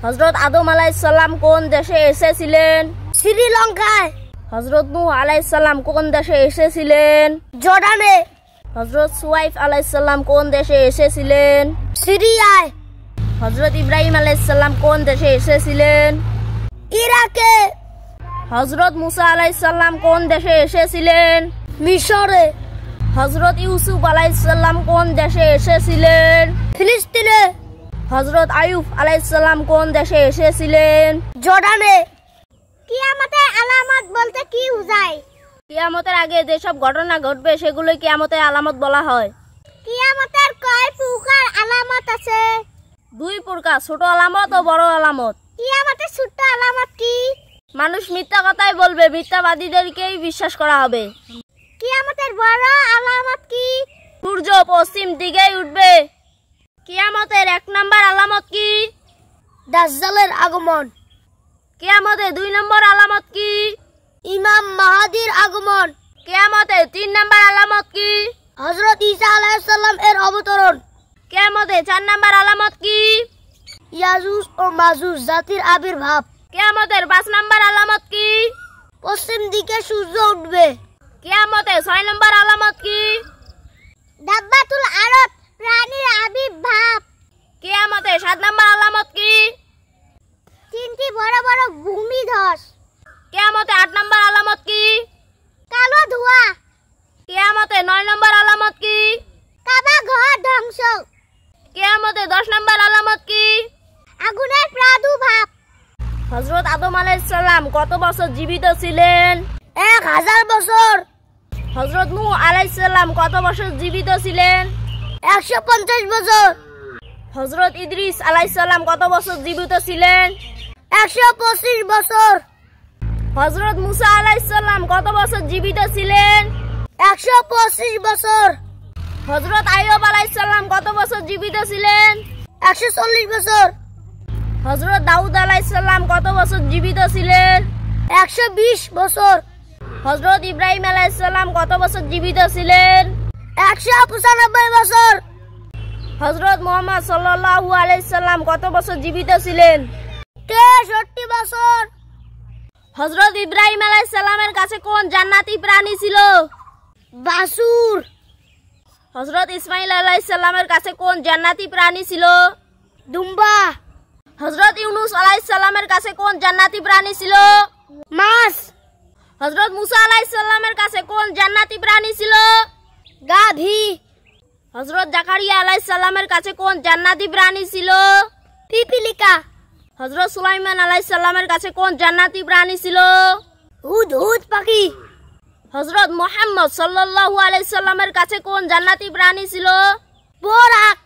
হযরত আদম আলাইহিস সালাম কোন দেশে এসেছিলেন? শ্রীলঙ্কায়। হযরত নূহ আলাইহিস সালাম কোন দেশে এসেছিলেন? জর্ডানে। হযরত সুয়াইফ আলাইহিস সালাম কোন দেশে এসেছিলেন? সিরিয়ায়। হযরত ইব্রাহিম আলাইহিস সালাম কোন দেশে এসেছিলেন? ইরাকে। হযরত মুসা আলাইহিস সালাম কোন দেশে এসেছিলেন? মিশরে। হযরত ইউসুফ আলাইহিস সালাম কোন দেশে এসেছিলেন? ফিলিস্তিনে। হযরত আইয়ুব আলাইহিস সালাম কোন দেশে এসেছিলেন? জর্ডানে। কিয়ামতের আলামত বলতে কি বোঝায়? কিয়ামতের আগে যেসব ঘটনা ঘটবে সেগুলো কিয়ামতের আলামত বলা হয়। কিয়ামতের কয় প্রকার আলামত আছে? 2 প্রকার, ছোট আলামত ও বড় আলামত। কিয়ামতের ছোট আলামত কি? মানুষ মিথ্যা কথাই বলবে, মিথ্যাবাদীদেরকেই বিশ্বাস করা হবে। কিয়ামতের বড় আলামত কি? সূর্য পশ্চিম দিকে উঠবে। কিয়ামতের 1 নম্বর আলামত কি? দাজ্জালের আগমন। কিয়ামতের 2 নম্বর আলামত কি? ইমাম মাহাদির আগমন। কিয়ামতের 3 নম্বর আলামত কি? হযরত ঈসা আলাইহিস সালাম এর অবতরণ। কিয়ামতের 4 নম্বর আলামত কি? ইয়াজুজ ও মাজুজ জাতির আবির্ভাব। কিয়ামতের 5 নম্বর আলামত কি? পশ্চিম দিকে সূর্য উঠবে। কিয়ামতের 6 নম্বর আলামত কি? দাব্বাতুল আরব প্রাণীর আবির্ভাব। কিয়ামতের 7 নম্বর আলামত কি? 3টি বড় বড় ভূমিধস। কিয়ামতের 8 নম্বর আলামত কি? কালো ধোঁয়া। কিয়ামতের 9 নম্বর আলামত কি? কাবা ঘর ধ্বংস। কিয়ামতের 10 নম্বর আলামত কি? আগুনের প্রাদুর্ভাব। হযরত আদম আলাইহিস সালাম কত বছর জীবিত ছিলেন? 1000 বছর। হযরত নূহ আলাইহিস সালাম কত বছর জীবিত ছিলেন? 150 বছর। হযরত ইদ্রিস আলাইহিস সালাম কত বছর জীবিত ছিলেন? 125 বছর। হযরত মুসা আলাইহিস সালাম কত বছর জীবিত ছিলেন? 125 বছর। হযরত আইয়ুব আলাইহিস সালাম কত বছর জীবিত ছিলেন? 140 বছর। হযরত দাউদ আলাইহিস সালাম কত বছর জীবিত ছিলেন? 120 বছর। হযরত ইব্রাহিম আলাইহিস সালাম কত বছর জীবিত ছিলেন? 195 বছর। হযরত মুহাম্মদ সাল্লাল্লাহু আলাইহি সাল্লাম কত বছর জীবিত ছিলেন? 63 বছর। হযরত ইব্রাহিম আলাইহিস সালামের কাছে কোন জান্নাতি প্রাণী ছিল? বাছুর। হযরত ইসমাঈল আলাইহিস সালামের কাছে কোন জান্নাতি প্রাণী ছিল? দুম্বা। হযরত ইউনূস আলাইহিস সালামের কাছে কোন জান্নাতি প্রাণী ছিল? মাছ। হযরত মুসা আলাইহিস সালামের কাছে কোন জান্নাতি প্রাণী ছিল? গাভী। হযরত জাকারিয়া আলাইহিস সালামের কাছে কোন জান্নাতি প্রাণী ছিল? পিপিলিকা। হযরত সুলাইমান আলাইহিস সালামের কাছে কোন জান্নাতি প্রাণী ছিল? হুদহুদ পাখি। হযরত মুহাম্মদ সাল্লাল্লাহু আলাইহি সাল্লামের কাছে কোন জান্নাতি প্রাণী ছিল? বোরাক।